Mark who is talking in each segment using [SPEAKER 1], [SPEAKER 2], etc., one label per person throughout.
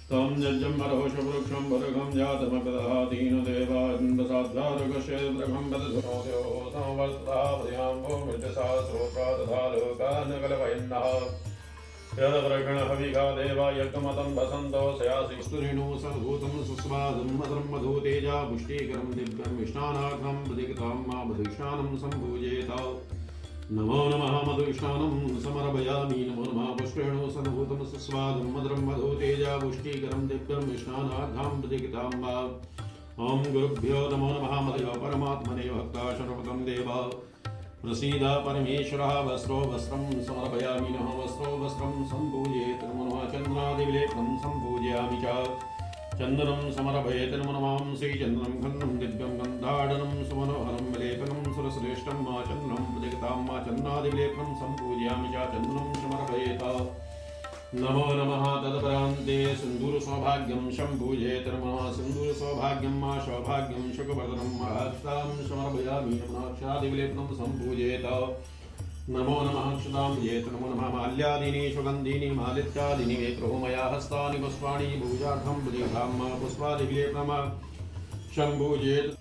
[SPEAKER 1] तं यज्ञमरोषवृक्षं वरगं जातमकदः दीनदेवानन्दसाध्यारकशेद्रगं वदधुनोद्यो संवर्ततापदयाम्बो मृत्यसास्रोत्रा तथा लोकान्नकलवयन्नः यदव्रगणहविगा देवा यज्ञमतं वसन्तो सयासि स्तुरिणो सर्वभूतं सुस्वादं मधुरं मधुतेजा पुष्टिकरं दिव्यं विष्णानार्थं प्रदिक्तां मा मधुष्णानं सम्पूजयेत नमो नमः मधुष्णानं समर्पयामि नमो नमः पुष्पेणो सर्वभूतं सुस्वादं मधुरं मधुतेजा पुष्टिकरं दिव्यं विष्णानार्थं प्रदिक्तां मा ॐ गुरुभ्यो नमो नमः मधुः परमात्मने भक्ताशरपदं देव प्रसीद परमेश्वरः वस्त्रो वस्त्रं समर्पयामि नमः वस्त्रो वस्त्रं सम्पूजयेत् नमो नमः चन्द्रादिविलेपनं सम्पूजयामि च चन्दनं समर्पयेत् नमो नमः श्रीचन्दनं खण्डं दिव्यं गन्धाढनं सुमनोहरं विलेपनं सुरश्रेष्ठं मा चन्द्रं प्रदिक्तां मा चन्द्रादिविलेपनं सम्पूजयामि च चन्दनं समर्पयेत् नमो नमः तदपरान्ते सिन्दूरसौभाग्यं सम्पूजयेत् नमो नमः सिन्दूरसौभाग्यं मा सौभाग्यं सुखवर्धनं अक्षतां समर्पयामि नमः अक्षतादिविलेपनं सम्पूजयेत् नमो नमः अक्षतां पूजयेत् नमो नमः माल्यादीनि सुगन्धीनि मालित्यादीनि मे प्रभो मया हस्तानि पुष्पाणि पूजार्थं प्रदीप्तां मा पुष्पादिविलेपनं सम्पूजयेत्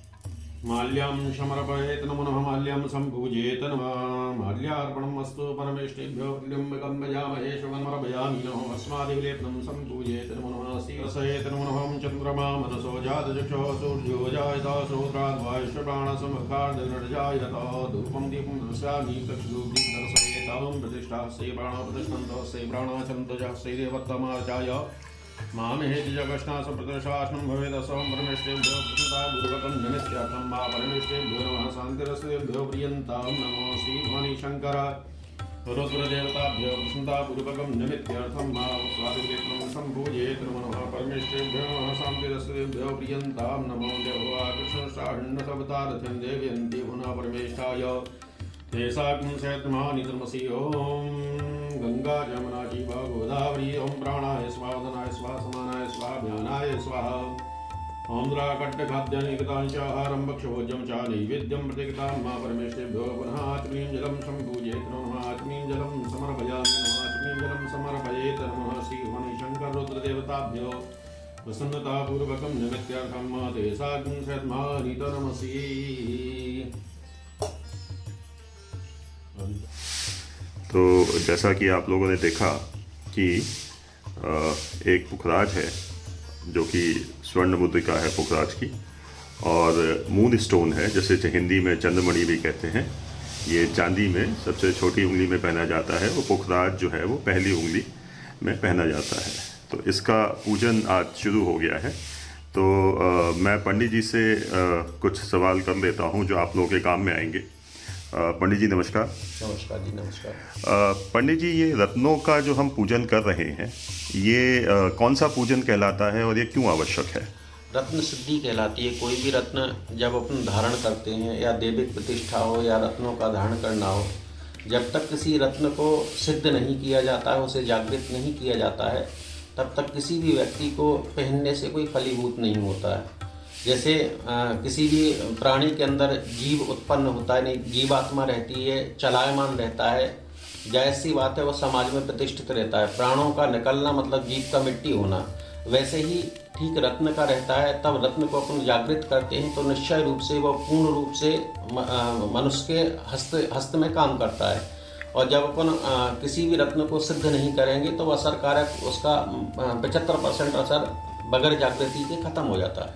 [SPEAKER 1] माल्यां समर्पयेत् नमो नमः माल्यां सम्पूजयेत् नमः माल्यार्पणम् अस्तु परमेष्ठिभ्यो त्र्यम्बकं भजामहे समर्पयामि नमः भस्मादिविलेपनं सम्पूजयेत् नमो नमः शीर्षयेत् नमो नमः चन्द्रमा मनसो जातचक्षुः सूर्यो जायत श्रोत्राद्वायुष्यप्राणसमुखार्धनर्जायत धूपं दीपं दर्शयामि चक्षुर्दीपं दर्शयेत् ॐ प्रतिष्ठास्यै प्राणप्रतिष्ठन्तस्यै प्राणाचन्तजस्यै देवत्तमार्चाय मामेहेति जगष्टास प्रदर्शासनं भवेदसं परमेष्ठेभ्यो प्रसन्नतापूर्वकं निमित्यार्थं मा परमेष्ठेभ्यो नमः शान्तिरस्तेभ्यो प्रियन्तां नमो श्रीभवानीशङ्कर रुद्रदेवताभ्यो प्रसन्नतापूर्वकं निमित्यार्थं मा स्वादिवेदनं सम्पूजयेत् नमो नमः परमेष्ठेभ्यो नमः शान्तिरस्तेभ्यो प्रियन्तां नमो देवो कृष्णशाण्डसवतारथं देवयन्ति पुनः परमेष्ठाय तेषाग्निशैतमानितमसि ॐ गंगा जमुना शिवा गोदावरी ओम प्राणाय स्वाहा उदनाय स्वाहा समानाय स्वाहा ज्ञानाय स्वाहा ओम द्राकट्टखाद्यानिकतांशाहारं भक्षभोज्यं च नैवेद्यं प्रतिगतां मा परमेष्ठेभ्यो पुनः आत्मीं जलं सम्पूजयेत् नमः आत्मीं जलं समर्पयामि नमः आत्मीं जलं समर्पयेत् नमः श्रीभवानीशङ्कररुद्रदेवताभ्यो प्रसन्नतापूर्वकं निमित्यार्थं मा तेषाग्निशैतमानितमसि।
[SPEAKER 2] तो जैसा कि आप लोगों ने देखा कि एक पुखराज है जो कि स्वर्ण मुद्रिका है पुखराज की, और मून स्टोन है जैसे हिंदी में चंद्रमणि भी कहते हैं। ये चांदी में सबसे छोटी उंगली में पहना जाता है, वो पुखराज जो है वो पहली उंगली में पहना जाता है। तो इसका पूजन आज शुरू हो गया है। तो मैं पंडित जी से कुछ सवाल कर लेता हूँ जो आप लोगों के काम में आएंगे। पंडित जी नमस्कार।
[SPEAKER 3] नमस्कार जी नमस्कार।
[SPEAKER 2] पंडित जी, ये रत्नों का जो हम पूजन कर रहे हैं ये कौन सा पूजन कहलाता है और ये क्यों आवश्यक है?
[SPEAKER 3] रत्न सिद्धि कहलाती है। कोई भी रत्न जब अपन धारण करते हैं या दैविक प्रतिष्ठा हो या रत्नों का धारण करना हो, जब तक किसी रत्न को सिद्ध नहीं किया जाता है, उसे जागृत नहीं किया जाता है, तब तक किसी भी व्यक्ति को पहनने से कोई फलीभूत नहीं होता है। जैसे किसी भी प्राणी के अंदर जीव उत्पन्न होता है, नहीं जीवात्मा रहती है, चलायमान रहता है, जायज़ सी बात है वो समाज में प्रतिष्ठित रहता है। प्राणों का निकलना मतलब जीव का मिट्टी होना, वैसे ही ठीक रत्न का रहता है। तब रत्न को अपन जागृत करते हैं तो निश्चय रूप से वह पूर्ण रूप से मनुष्य के हस्त में काम करता है। और जब अपन किसी भी रत्न को सिद्ध नहीं करेंगे तो वह असरकारक उसका 75% असर बगैर जागृति के खत्म हो जाता है।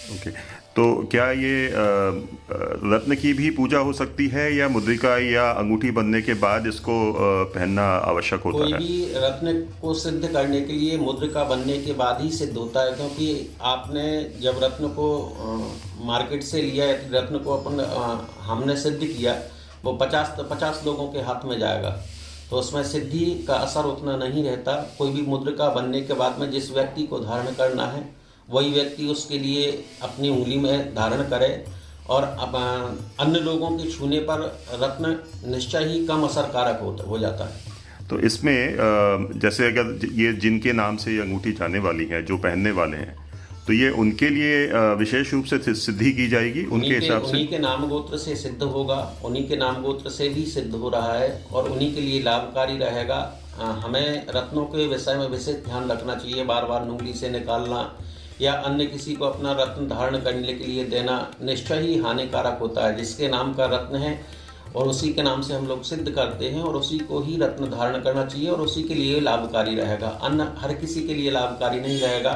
[SPEAKER 2] ओके, तो क्या ये रत्न की भी पूजा हो सकती है या मुद्रिका या अंगूठी बनने के बाद इसको पहनना आवश्यक होता है?
[SPEAKER 3] कोई भी रत्न को सिद्ध करने के लिए मुद्रिका बनने के बाद ही सिद्ध होता है, क्योंकि आपने जब रत्न को मार्केट से लिया, रत्न को अपन हमने सिद्ध किया, वो 50 लोगों के हाथ में जाएगा तो उसमें सिद्धि का असर उतना नहीं रहता। कोई भी मुद्रिका बनने के बाद में जिस व्यक्ति को धारण करना है वही व्यक्ति उसके लिए अपनी उंगली में धारण करे, और अन्य लोगों के छूने पर रत्न निश्चय ही कम असरकारक हो जाता है।
[SPEAKER 2] तो इसमें जैसे अगर ये जिनके नाम से ये अंगूठी जाने वाली है, जो पहनने वाले हैं, तो ये उनके लिए विशेष रूप से सिद्धि की जाएगी उनके हिसाब से?
[SPEAKER 3] उन्हीं के नाम गोत्र से सिद्ध होगा, उन्हीं के नाम गोत्र से भी सिद्ध हो रहा है और उन्हीं के लिए लाभकारी रहेगा। हमें रत्नों के विषय में विशेष ध्यान रखना चाहिए। बार बार उंगली से निकालना या अन्य किसी को अपना रत्न धारण करने के लिए देना निश्चय ही हानिकारक होता है। जिसके नाम का रत्न है और उसी के नाम से हम लोग सिद्ध करते हैं और उसी को ही रत्न धारण करना चाहिए और उसी के लिए लाभकारी रहेगा। अन्य हर किसी के लिए लाभकारी नहीं रहेगा।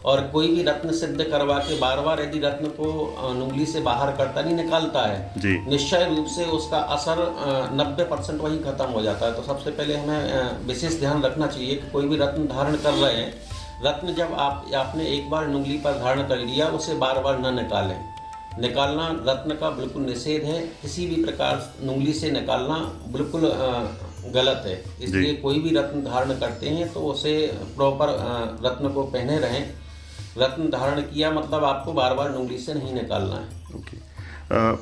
[SPEAKER 3] और कोई भी रत्न सिद्ध करवा के बार बार यदि रत्न को उंगली से बाहर करता नहीं निकालता है, निश्चय रूप से उसका असर 90% वहीं खत्म हो जाता है। तो सबसे पहले हमें विशेष ध्यान रखना चाहिए कि कोई भी रत्न धारण कर रहे हैं, रत्न जब आपने एक बार उंगली पर धारण कर लिया उसे बार बार न निकालें। निकालना रत्न का बिल्कुल निषेध है। किसी भी प्रकार उंगली से निकालना बिल्कुल गलत है। इसलिए कोई भी रत्न धारण करते हैं तो उसे प्रॉपर रत्न को पहने रहें। रत्न धारण किया मतलब आपको बार बार उंगली से नहीं निकालना है।
[SPEAKER 2] ओके।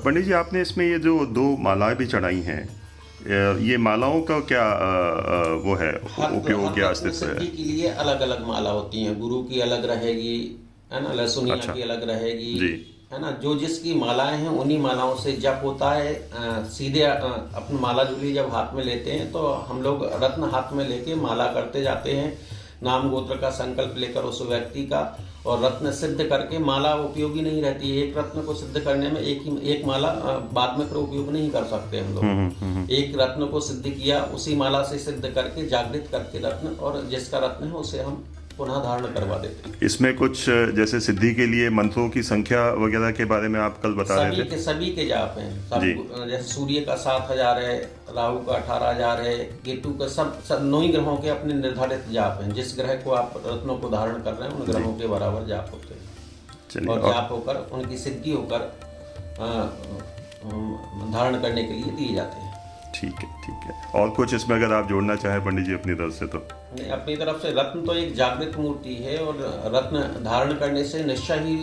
[SPEAKER 2] पंडित जी, आपने इसमें ये जो 2 मालाएं भी चढ़ाई हैं, ये मालाओं का क्या वो है उपयोग या अस्तित्व है?
[SPEAKER 3] के लिए अलग अलग माला होती हैं। गुरु की अलग रहेगी, है ना, लहसुनिया की अलग रहेगी, है ना। जो जिसकी मालाएं हैं उन्हीं मालाओं से जप होता है। सीधे अपनी माला जूली जब हाथ में लेते हैं तो हम लोग रत्न हाथ में लेके माला करते जाते हैं, नाम गोत्र का संकल्प लेकर उस व्यक्ति का, और रत्न सिद्ध करके माला उपयोगी नहीं रहती है। एक रत्न को सिद्ध करने में एक माला बाद में फिर उपयोग नहीं कर सकते हम लोग। एक रत्न को सिद्ध किया, उसी माला से सिद्ध करके जागृत करके रत्न, और जिसका रत्न है उसे हम पुनः धारण करवा देते हैं।
[SPEAKER 2] इसमें कुछ जैसे सिद्धि के लिए मंत्रों की संख्या वगैरह के बारे में आप कल बता रहे थे?
[SPEAKER 3] सभी के जाप हैं। जैसे सूर्य का 7000 है, राहु का 18000 है, केतु का सब 9 ग्रहों के अपने निर्धारित जाप हैं। जिस ग्रह को आप रत्नों को धारण कर रहे हैं उन ग्रहों के बराबर जाप होते हैं और जाप होकर उनकी सिद्धि होकर धारण करने के लिए दिए जाते हैं।
[SPEAKER 2] ठीक है, ठीक है। और कुछ इसमें अगर आप जोड़ना चाहें पंडित जी अपनी तरफ से तो?
[SPEAKER 3] नहीं, अपनी तरफ से रत्न तो एक जागृत मूर्ति है और रत्न धारण करने से निश्चय ही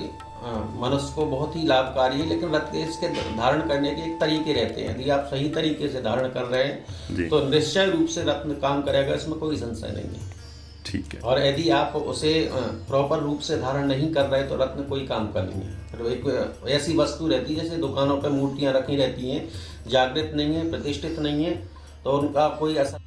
[SPEAKER 3] मनुष्य को बहुत ही लाभकारी है। लेकिन रत्न इसके धारण करने के एक तरीके रहते हैं। यदि आप सही तरीके से धारण कर रहे हैं तो निश्चय रूप से रत्न काम करेगा, इसमें कोई संशय नहीं है।
[SPEAKER 2] ठीक है।
[SPEAKER 3] और यदि आप उसे प्रॉपर रूप से धारण नहीं कर रहे तो रत्न कोई काम का नहीं है। तो एक ऐसी वस्तु रहती है जैसे दुकानों पर मूर्तियां रखी रहती हैं, जागृत नहीं है, प्रतिष्ठित नहीं है, तो उनका कोई असर